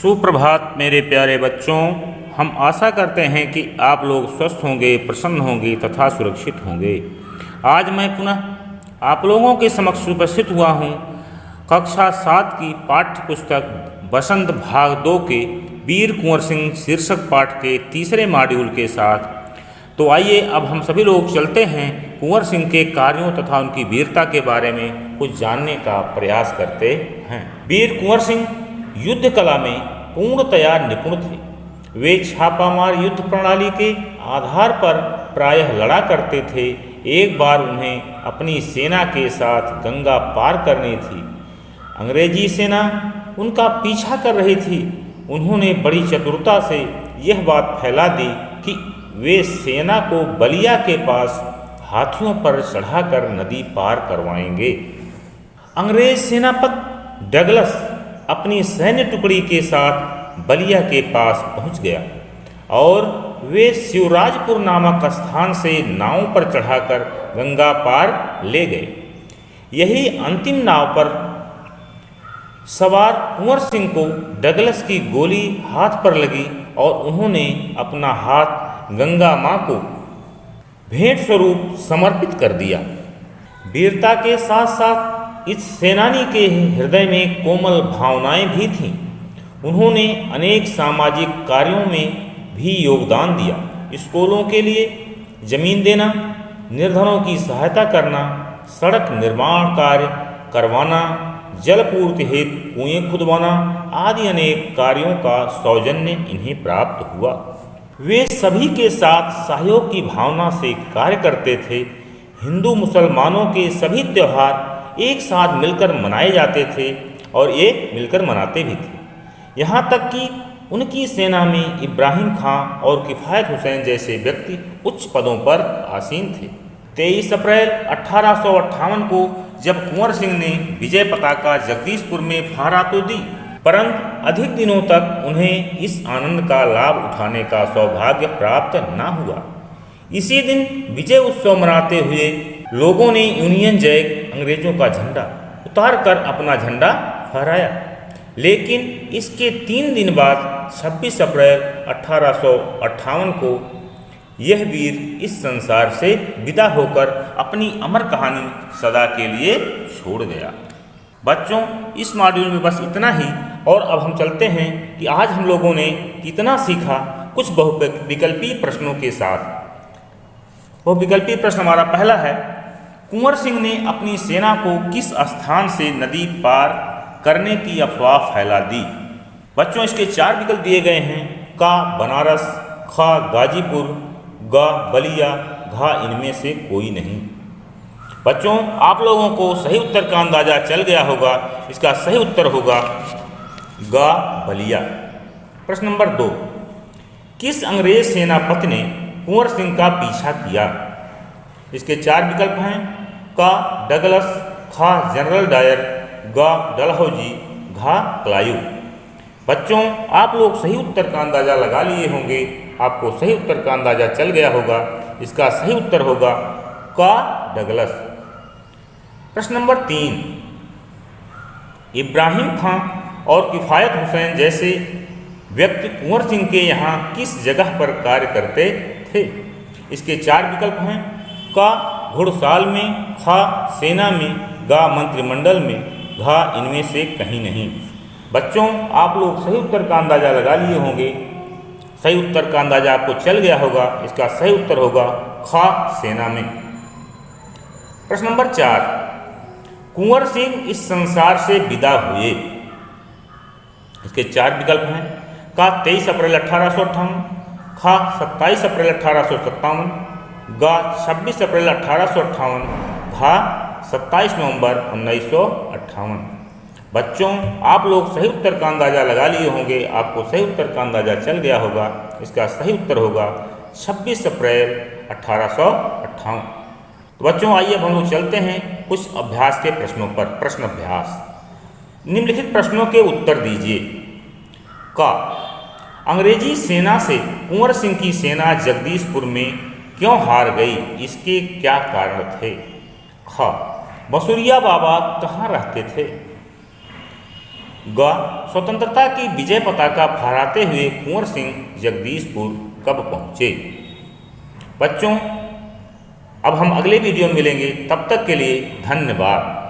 सुप्रभात मेरे प्यारे बच्चों। हम आशा करते हैं कि आप लोग स्वस्थ होंगे, प्रसन्न होंगे तथा सुरक्षित होंगे। आज मैं पुनः आप लोगों के समक्ष उपस्थित हुआ हूँ कक्षा 7 की पाठ्य पुस्तक बसंत भाग 2 के वीर कुंवर सिंह शीर्षक पाठ के तीसरे मॉड्यूल के साथ। तो आइए अब हम सभी लोग चलते हैं कुंवर सिंह के कार्यों तथा उनकी वीरता के बारे में कुछ जानने का प्रयास करते हैं। वीर कुंवर सिंह युद्ध कला में पूर्णतया निपुण थे। वे छापामार युद्ध प्रणाली के आधार पर प्रायः लड़ा करते थे। एक बार उन्हें अपनी सेना के साथ गंगा पार करनी थी। अंग्रेजी सेना उनका पीछा कर रही थी। उन्होंने बड़ी चतुरता से यह बात फैला दी कि वे सेना को बलिया के पास हाथियों पर चढ़ाकर नदी पार करवाएंगे। अंग्रेज सेनापति डगलस अपनी सैन्य टुकड़ी के साथ बलिया के पास पहुंच गया और वे शिवराजपुर नामक स्थान से नाव पर चढ़ाकर गंगा पार ले गए। यही अंतिम नाव पर सवार कुंवर सिंह को डगलस की गोली हाथ पर लगी और उन्होंने अपना हाथ गंगा मां को भेंट स्वरूप समर्पित कर दिया। वीरता के साथ साथ इस सेनानी के हृदय में कोमल भावनाएं भी थीं। उन्होंने अनेक सामाजिक कार्यों में भी योगदान दिया। स्कूलों के लिए जमीन देना, निर्धनों की सहायता करना, सड़क निर्माण कार्य करवाना, जलपूर्ति हेतु कुएं खुदवाना आदि अनेक कार्यों का सौजन्य इन्हें प्राप्त हुआ। वे सभी के साथ सहयोग की भावना से कार्य करते थे। हिंदू मुसलमानों के सभी त्यौहार एक साथ मिलकर मनाए जाते थे और ये मिलकर मनाते भी थे। यहाँ तक कि उनकी सेना में इब्राहिम खां और किफ़ायत हुसैन जैसे व्यक्ति उच्च पदों पर आसीन थे। 23 अप्रैल 1858 को जब कुंवर सिंह ने विजय पताका जगदीशपुर में फहरा तो दी, परंतु अधिक दिनों तक उन्हें इस आनंद का लाभ उठाने का सौभाग्य प्राप्त न हुआ। इसी दिन विजय उत्सव मनाते हुए लोगों ने यूनियन जैक अंग्रेजों का झंडा उतार कर अपना झंडा फहराया। लेकिन इसके 3 दिन बाद 26 अप्रैल 1858 को यह वीर इस संसार से विदा होकर अपनी अमर कहानी सदा के लिए छोड़ गया। बच्चों, इस मॉड्यूल में बस इतना ही और अब हम चलते हैं कि आज हम लोगों ने कितना सीखा कुछ बहुविकल्पीय प्रश्नों के साथ। बहुविकल्पीय प्रश्न हमारा पहला है, कुंवर सिंह ने अपनी सेना को किस स्थान से नदी पार करने की अफवाह फैला दी? बच्चों, इसके 4 विकल्प दिए गए हैं। का बनारस, खा गाजीपुर, गा बलिया, घा इनमें से कोई नहीं। बच्चों, आप लोगों को सही उत्तर का अंदाजा चल गया होगा। इसका सही उत्तर होगा गा बलिया। प्रश्न नंबर 2, किस अंग्रेज सेनापति ने कुंवर सिंह का पीछा किया? इसके 4 विकल्प हैं। का डगलस, खा जनरल डायर, गा डलहौजी, घा क्लाइव। बच्चों, आप लोग सही उत्तर का अंदाजा लगा लिए होंगे। आपको सही उत्तर का अंदाजा चल गया होगा। इसका सही उत्तर होगा का डगलस। प्रश्न नंबर 3, इब्राहिम खां और किफ़ायत हुसैन जैसे व्यक्ति कुंवर सिंह के यहाँ किस जगह पर कार्य करते थे? इसके 4 विकल्प हैं। का घुड़साल में, खा सेना में, गा मंत्रिमंडल में, घा इनमें से कहीं नहीं। बच्चों, आप लोग सही उत्तर का अंदाजा लगा लिए होंगे। सही उत्तर का अंदाजा आपको चल गया होगा। इसका सही उत्तर होगा खा सेना में। प्रश्न नंबर 4, कुंवर सिंह इस संसार से विदा हुए? इसके 4 विकल्प हैं। का 23 अप्रैल 1858, खा 27 अप्रैल 1857, गा 26 अप्रैल 1858, घा 27 नवंबर 1958। बच्चों, आप लोग सही उत्तर का अंदाजा लगा लिए होंगे। आपको सही उत्तर का अंदाजा चल गया होगा। इसका सही उत्तर होगा 26 अप्रैल 1858। तो बच्चों, आइए अब हम लोग चलते हैं कुछ अभ्यास के प्रश्नों पर। प्रश्न अभ्यास, निम्नलिखित प्रश्नों के उत्तर दीजिए। का अंग्रेजी सेना से कुंवर सिंह की सेना जगदीशपुर में क्यों हार गई? इसके क्या कारण थे? ख बसुरिया बाबा कहाँ रहते थे? ग स्वतंत्रता की विजय पताका फहराते हुए कुंवर सिंह जगदीशपुर कब पहुँचे। बच्चों अब हम अगले वीडियो में मिलेंगे, तब तक के लिए धन्यवाद।